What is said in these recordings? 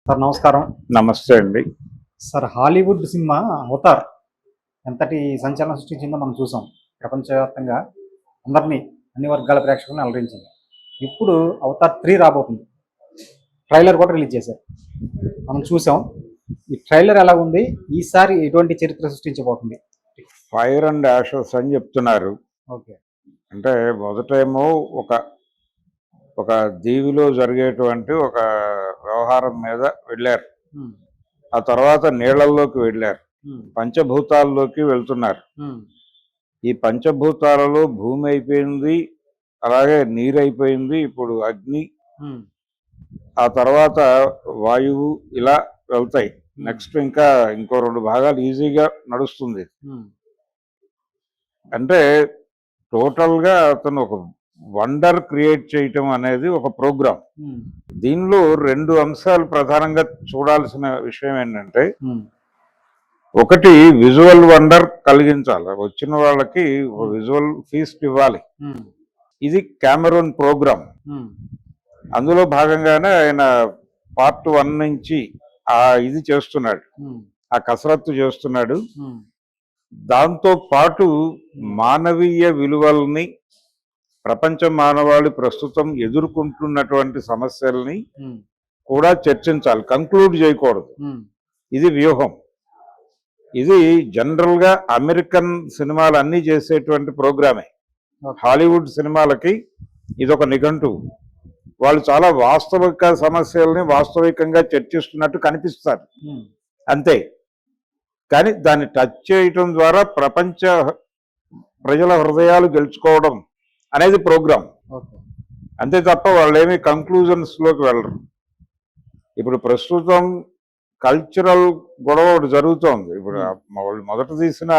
Sir నమస్కారం. నమస్తే అండి. సార్ హాలీవుడ్ సినిమా 'అవతార్' ఎంతటి సంచలనం సృష్టించిందో మనం చూసాం. ప్రపంచవ్యాప్తంగా అందరినీ, అన్ని వర్గాల ప్రేక్షకులను అలరించింది. ఇప్పుడు 'అవతార్ 3' రాబోతుంది. ట్రైలర్ కూడా రిలీజ్ చేశారు. మనం చూసాం. ఈ ట్రైలర్ ఎలాగుంది? ఈసారి ఎటువంటి చరిత్ర సృష్టించబోతుంది? ఫైర్ అండ్ యాషెస్ అని చెప్తున్నారు. ఓకే. అంటే మొదటేమో ఒక ఒక దీవిలో జరిగేటువంటి ఒక వ్యవహారం మీద వెళ్ళారు. హ్మ్. ఆ తర్వాత నీళ్లల్లోకి వెళ్ళారు. హ్మ్. పంచభూతాల్లోకి వెళ్తున్నారు. హ్మ్. ఈ పంచభూతాలలో భూమి అయిపోయింది, అలాగే నీరు అయిపోయింది, ఇప్పుడు అగ్ని, హ్మ్. ఆ తర్వాత వాయువు, ఇలా వెళ్తాయి. నెక్స్ట్ ఇంకా ఇంకో 2 భాగాలు ఈజీగా నడుస్తుంది. హ్మ్. అంటే టోటల్గా అతను ఒక వండర్ క్రియేట్ చేయటం అనేది ఒక ప్రోగ్రామ్. హ్మ్. దీనిలో 2 అంశాలు ప్రధానంగా చూడాల్సిన విషయం ఏంటంటే, హ్మ్. ఒకటి విజువల్ వండర్ కలిగించాలి, వచ్చిన వాళ్ళకి ఒక విజువల్ ఫీస్ట్ ఇవ్వాలి. హ్మ్. ఇది కెమెరూన్ ప్రోగ్రామ్. హ్మ్. అందులో భాగంగానే ఆయన పార్ట్ 1 నుంచి ఇది చేస్తున్నాడు, హ్మ్. ఆ కసరత్తు చేస్తున్నాడు. హ్మ్. దాంతో పాటు మానవీయ విలువల్ని, ప్రపంచ మానవాళి ప్రస్తుతం ఎదుర్కొంటున్నటువంటి సమస్యల్ని హ్మ్. కూడా చర్చించాలి, కంక్లూడ్ చేయకూడదు. హ్మ్. ఇది వ్యూహం. ఇది జనరల్గా అమెరికన్ సినిమాలు అన్నీ చేసేటువంటి ప్రోగ్రామే. ఓకే. హాలీవుడ్ సినిమాలకి ఇదొక నిఘంటువు. వాళ్ళు చాలా వాస్తవిక సమస్యల్ని వాస్తవికంగా చర్చిస్తున్నట్టు కనిపిస్తారు, హ్మ్. అంతే. కానీ దాన్ని టచ్ చేయటం ద్వారా ప్రపంచ ప్రజల హృదయాలు గెలుచుకోవడం అనేది ప్రోగ్రాం, ఓకే. అంతే తప్ప వాళ్ళు ఏమీ కంక్లూజన్స్లోకి వెళ్ళరు. ఇప్పుడు ప్రస్తుతం కల్చరల్ గొడవ ఒకటి జరుగుతోంది. ఇప్పుడు వాళ్ళు మొదట తీసిన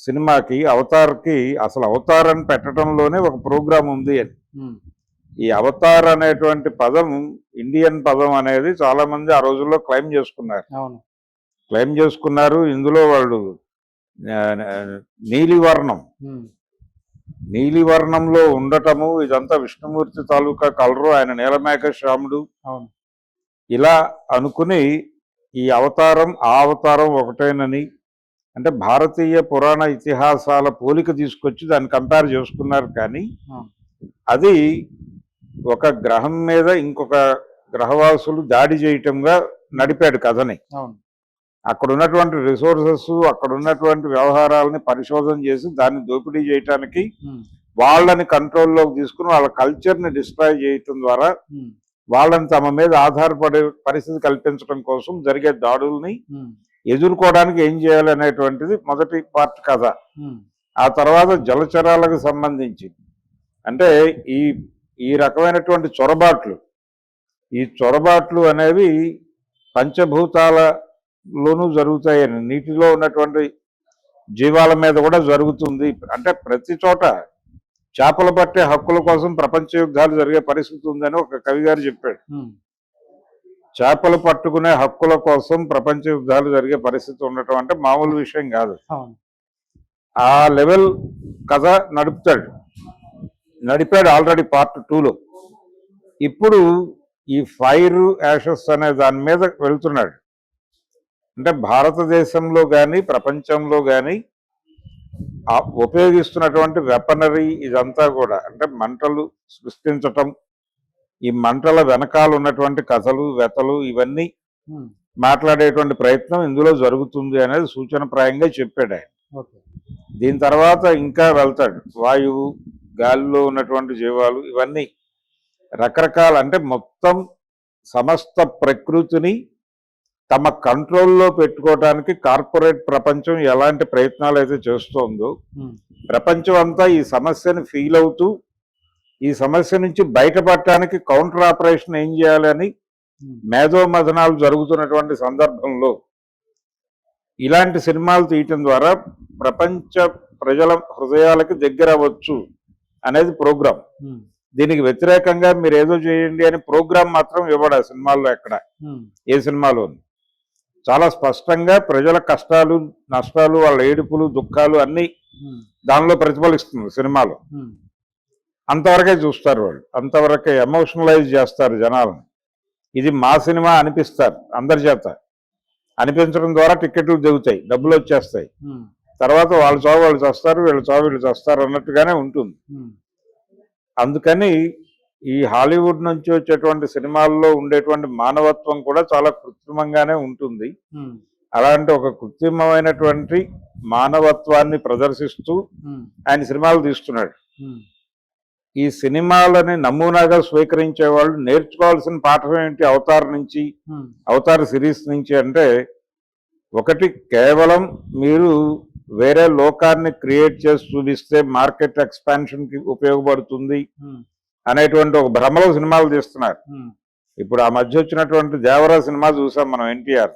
సినిమాకి, అవతార్కి, అసలు అవతార్ అని పెట్టడంలోనే ఒక ప్రోగ్రాం ఉంది అని. హ్మ్. ఈ అవతార్ అనేటువంటి పదం ఇండియన్ పదం అనేది చాలా మంది ఆ రోజుల్లో క్లెయిమ్ చేసుకున్నారు. అవును. క్లెయిమ్ చేసుకున్నారు. ఇందులో వాళ్ళు నీలివర్ణం, హ్మ్. నీలివర్ణంలో ఉండటము, ఇదంతా విష్ణుమూర్తి తాలూకా కలరు, ఆయన నీలమేఘ శ్యాముడు, అవును. ఇలా అనుకుని ఈ అవతారం ఆ అవతారం ఒకటేనని, అంటే భారతీయ పురాణ ఇతిహాసాల పోలిక తీసుకొచ్చి దాన్ని కంపేర్ చేసుకున్నారు. కానీ అవును. అది ఒక గ్రహం మీద ఇంకొక గ్రహవాసులు దాడి చేయటంగా నడిపాడు కథని. అవును. అక్కడ ఉన్నటువంటి రిసోర్సెస్, అక్కడ ఉన్నటువంటి వ్యవహారాలని పరిశోధన చేసి దాన్ని దోపిడీ చేయటానికి, హ్మ్. వాళ్ళని కంట్రోల్లోకి తీసుకుని వాళ్ళ కల్చర్ని డిస్ట్రాయ్ చేయటం ద్వారా హ్మ్. వాళ్ళని తమ మీద ఆధారపడే పరిస్థితి కల్పించడం కోసం జరిగే దాడుల్ని హ్మ్. ఎదుర్కోవడానికి ఏం చేయాలి అనేటువంటిది మొదటి పార్ట్ కథ. హ్మ్. ఆ తర్వాత జలచరాలకు సంబంధించి, అంటే ఈ ఈ రకమైనటువంటి ఈ చొరబాట్లు అనేవి పంచభూతాలలోనూ జరుగుతాయని, నీటిలో ఉన్నటువంటి జీవాల మీద కూడా జరుగుతుంది. అంటే ప్రతి చోట చేపలు పట్టే హక్కుల కోసం ప్రపంచ యుద్ధాలు జరిగే పరిస్థితి ఉందని ఒక కవి గారు చెప్పాడు. హ్మ్. చేపలు పట్టుకునే హక్కుల కోసం ప్రపంచ యుద్ధాలు జరిగే పరిస్థితి ఉండటం అంటే మామూలు విషయం కాదు. అవును. ఆ లెవెల్ కథ నడిపాడు ఆల్రెడీ పార్ట్ 2లో. ఇప్పుడు ఈ ఫైర్ యాషెస్ అనే దాని మీద వెళ్తున్నాడు. అంటే భారతదేశంలో కానీ ప్రపంచంలో కానీ ఉపయోగిస్తున్నటువంటి వెపనరీ ఇదంతా కూడా, అంటే మంటలు సృష్టించటం, ఈ మంటల వెనకాల ఉన్నటువంటి కథలు, వ్యతలు, ఇవన్నీ హ్మ్. మాట్లాడేటువంటి ప్రయత్నం ఇందులో జరుగుతుంది అనేది సూచనప్రాయంగా చెప్పాడు ఆయన. ఓకే. దీని తర్వాత ఇంకా వెళ్తాడు. వాయువు, గాలిలో ఉన్నటువంటి జీవాలు, ఇవన్నీ రకరకాల, అంటే మొత్తం సమస్త ప్రకృతిని తమ కంట్రోల్లో పెట్టుకోవడానికి కార్పొరేట్ ప్రపంచం ఎలాంటి ప్రయత్నాలు అయితే చేస్తోందో, హ్మ్. ప్రపంచం అంతా ఈ సమస్యను ఫీల్ అవుతూ ఈ సమస్య నుంచి బయటపడటానికి కౌంటర్ ఆపరేషన్ ఏం చేయాలని హ్మ్. మేధోమథనాలు జరుగుతున్నటువంటి సందర్భంలో ఇలాంటి సినిమాలు తీయటం ద్వారా ప్రపంచ ప్రజల హృదయాలకు దగ్గర అవ్వచ్చు అనేది ప్రోగ్రాం. హ్మ్. దీనికి వ్యతిరేకంగా మీరు ఏదో చేయండి అని ప్రోగ్రాం మాత్రం ఇవ్వడు ఆ సినిమాల్లో ఎక్కడ, హ్మ్. ఏ సినిమాలోను. చాలా స్పష్టంగా ప్రజల కష్టాలు, నష్టాలు, వాళ్ళ ఏడుపులు, దుఃఖాలు అన్నీ హ్మ్. దానిలో ప్రతిఫలిస్తుంది సినిమాలో. హ్మ్. అంతవరకే చూస్తారు వాళ్ళు, అంతవరకే ఎమోషనలైజ్ చేస్తారు జనాలను. ఇది మా సినిమా అనిపిస్తారు అందరి చేత. అనిపించడం ద్వారా టికెట్లు దిగుతాయి, డబ్బులు వచ్చేస్తాయి. తర్వాత వాళ్ళ చావు వాళ్ళు చేస్తారు, వీళ్ళ చావు వీళ్ళు చేస్తారు అన్నట్టుగానే ఉంటుంది. అందుకని ఈ హాలీవుడ్ నుంచి వచ్చేటువంటి సినిమాల్లో ఉండేటువంటి మానవత్వం కూడా చాలా కృత్రిమంగానే ఉంటుంది. అలాంటి ఒక కృత్రిమమైనటువంటి మానవత్వాన్ని ప్రదర్శిస్తూ ఆయన సినిమాలు తీస్తున్నాడు. ఈ సినిమాలని నమూనాగా స్వీకరించే వాళ్ళు నేర్చుకోవాల్సిన పాఠం ఏంటి అవతార్ నుంచి, అవతార్ సిరీస్ నుంచి అంటే, ఒకటి కేవలం మీరు వేరే లోకాన్ని క్రియేట్ చేసి చూపిస్తే మార్కెట్ ఎక్స్పాన్షన్ కి ఉపయోగపడుతుంది అనేటువంటి ఒక భ్రమలో సినిమాలు తీస్తున్నారు. ఇప్పుడు ఆ మధ్య వచ్చినటువంటి దేవర సినిమా చూసాం మనం, ఎన్టీఆర్.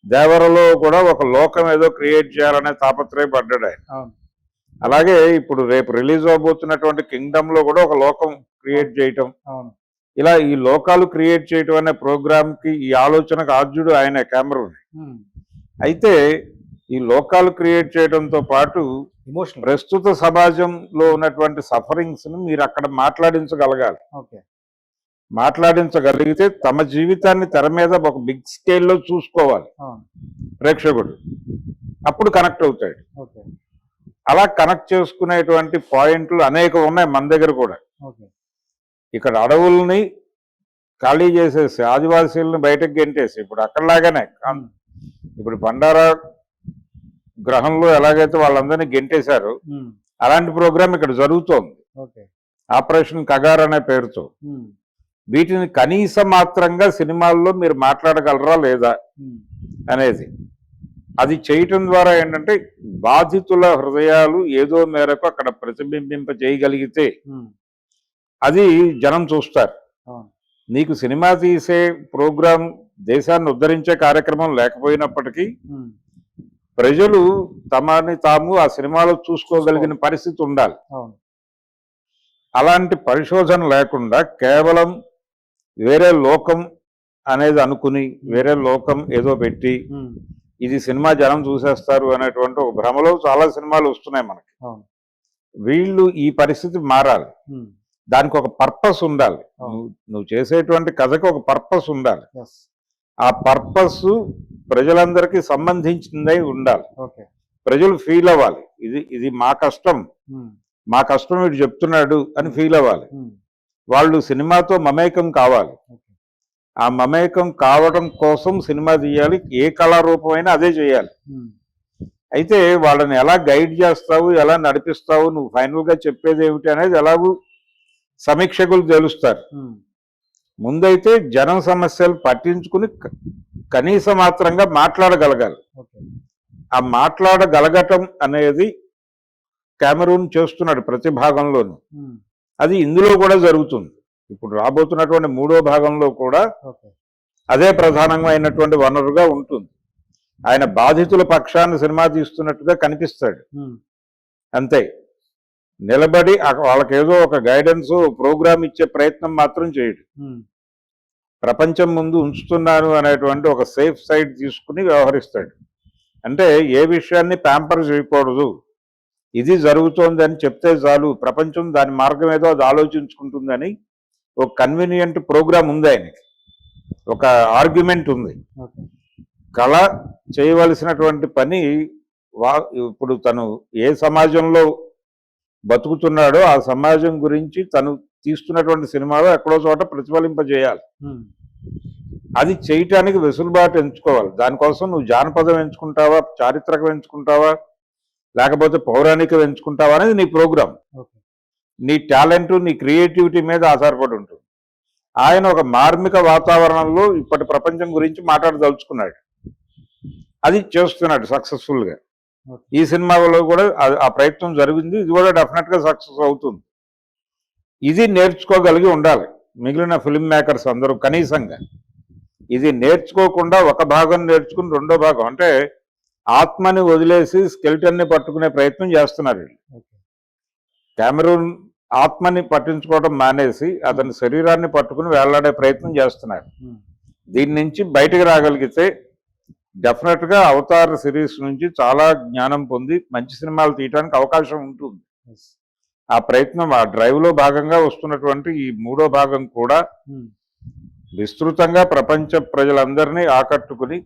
దేవరలో కూడా ఒక లోకం ఏదో క్రియేట్ చేయాలనే తాపత్రయపడ్డాడు ఆయన. అలాగే ఇప్పుడు రేపు రిలీజ్ అవబోతున్నటువంటి కింగ్డమ్ లో కూడా ఒక లోకం క్రియేట్ చేయటం, ఇలా ఈ లోకాలు క్రియేట్ చేయటం అనే ప్రోగ్రామ్ కి ఈ ఆలోచనకు ఆద్యుడు ఆయన కెమెరూన్. అయితే ఈ లోకాలు క్రియేట్ చేయడంతో పాటు ప్రస్తుత సమాజంలో ఉన్నటువంటి సఫరింగ్స్ ని మీరు అక్కడ మాట్లాడించగలగాలి. మాట్లాడించగలిగితే తమ జీవితాన్ని తెర మీద ఒక బిగ్ స్కేల్లో చూసుకోవాలి ప్రేక్షకుడు, అప్పుడు కనెక్ట్ అవుతాడు. అలా కనెక్ట్ చేసుకునేటువంటి పాయింట్లు అనేకం ఉన్నాయి మన దగ్గర కూడా. ఇక్కడ అడవుల్ని ఖాళీ చేసేసి ఆదివాసీలను బయటకు గెంటేసి, ఇప్పుడు అక్కడలాగానే ఇప్పుడు బండారా గ్రహంలో ఎలాగైతే వాళ్ళందరినీ గెంటేశారు, అలాంటి ప్రోగ్రామ్ ఇక్కడ జరుగుతోంది ఆపరేషన్ కగార్ అనే పేరుతో. వీటిని కనీస మాత్రంగా సినిమాల్లో మీరు మాట్లాడగలరా లేదా అనేది, అది చేయటం ద్వారా ఏంటంటే బాధితుల హృదయాలు ఏదో మేరకు అక్కడ ప్రతిబింబింప చేయగలిగితే అది జనం చూస్తారు. నీకు సినిమా తీసే ప్రోగ్రాం దేశాన్ని ఉద్ధరించే కార్యక్రమం లేకపోయినప్పటికీ ప్రజలు తమని తాము ఆ సినిమాలో చూసుకోగలిగిన పరిస్థితి ఉండాలి. అలాంటి పరిశోధన లేకుండా కేవలం వేరే లోకం అనేది అనుకుని వేరే లోకం ఏదో పెట్టి ఇది సినిమా జనం చూసేస్తారు అనేటువంటి ఒక భ్రమలో చాలా సినిమాలు వస్తున్నాయి మనకి. వీళ్ళు ఈ పరిస్థితి మారాలి, దానికి ఒక పర్పస్ ఉండాలి. నువ్వు చేసేటువంటి కథకి ఒక పర్పస్ ఉండాలి. ఆ పర్పస్ ప్రజలందరికీ సంబంధించిందై ఉండాలి. ప్రజలు ఫీల్ అవ్వాలి, ఇది మా కష్టం, మా కష్టం వీడు చెప్తున్నాడు అని ఫీల్ అవ్వాలి. వాళ్ళు సినిమాతో మమేకం కావాలి. ఆ మమేకం కావడం కోసం సినిమా తీయాలి, ఏ కళారూపమైనా అదే చేయాలి. అయితే వాళ్ళని ఎలా గైడ్ చేస్తావు, ఎలా నడిపిస్తావు, నువ్వు ఫైనల్ గా చెప్పేది ఏమిటి అనేది ఎలాగూ సమీక్షకులు తెలుస్తారు. ముందైతే జనం సమస్యలు పట్టించుకుని కనీస మాత్రంగా మాట్లాడగలగాలి. ఆ మాట్లాడగలగటం అనేది కెమెరూన్ చేస్తున్నాడు ప్రతి భాగంలోనూ. అది ఇందులో కూడా జరుగుతుంది. ఇప్పుడు రాబోతున్నటువంటి 3వ భాగంలో కూడా అదే ప్రధానమైనటువంటి వనరుగా ఉంటుంది. ఆయన బాధితుల పక్షాన్ని సినిమా తీస్తున్నట్టుగా కనిపిస్తాడు అంతే. నిలబడి వాళ్ళకేదో ఒక గైడెన్స్ ప్రోగ్రామ్ ఇచ్చే ప్రయత్నం మాత్రం చేయడు. ప్రపంచం ముందు ఉంచుతున్నాను అనేటువంటి ఒక సేఫ్ సైడ్ తీసుకుని వ్యవహరిస్తాడు. అంటే ఏ విషయాన్ని ప్యాంపర్ చేయకూడదు, ఇది జరుగుతోంది అని చెప్తే చాలు, ప్రపంచం దాని మార్గం ఏదో అది ఆలోచించుకుంటుందని ఒక కన్వీనియంట్ ప్రోగ్రామ్ ఉంది ఆయనకి, ఒక ఆర్గ్యుమెంట్ ఉంది. కళ చేయవలసినటువంటి పని ఇప్పుడు తను ఏ సమాజంలో బతుకుతున్నాడో ఆ సమాజం గురించి తను తీస్తున్నటువంటి సినిమాలో ఎక్కడో చోట ప్రతిఫలింపజేయాలి. అది చేయటానికి వెసులుబాటు ఎంచుకోవాలి. దానికోసం నువ్వు జానపదం ఎంచుకుంటావా, చారిత్రకం ఎంచుకుంటావా, లేకపోతే పౌరాణికం ఎంచుకుంటావా అనేది నీ ప్రోగ్రాం. నీ టాలెంట్, నీ క్రియేటివిటీ మీద ఆధారపడి ఉంటుంది. ఆయన ఒక మార్మిక వాతావరణంలో ఇప్పటి ప్రపంచం గురించి మాట్లాడదలుచుకున్నాడు, అది చేస్తున్నాడు సక్సెస్ఫుల్గా. ఈ సినిమాలో కూడా ఆ ప్రయత్నం జరిగింది, ఇది కూడా డెఫినెట్గా సక్సెస్ అవుతుంది. ఇది నేర్చుకోగలిగి ఉండాలి మిగిలిన ఫిల్మ్ మేకర్స్ అందరూ కనీసంగా. ఇది నేర్చుకోకుండా ఒక భాగం నేర్చుకుని రెండో భాగం అంటే ఆత్మని వదిలేసి స్కెల్టన్ని పట్టుకునే ప్రయత్నం చేస్తున్నారు. కెమెరూన్ ఆత్మని పట్టించుకోవడం మానేసి అతని శరీరాన్ని పట్టుకుని వేలాడే ప్రయత్నం చేస్తున్నారు. దీని నుంచి బయటకు రాగలిగితే డెఫినెట్గా అవతార్ సిరీస్ నుంచి చాలా జ్ఞానం పొంది మంచి సినిమాలు తీయడానికి అవకాశం ఉంటుంది. ఆ ప్రయత్నం, ఆ డ్రైవ్ లో భాగంగా వస్తున్నటువంటి ఈ 3వ భాగం కూడా విస్తృతంగా ప్రపంచ ప్రజలందరినీ ఆకట్టుకుని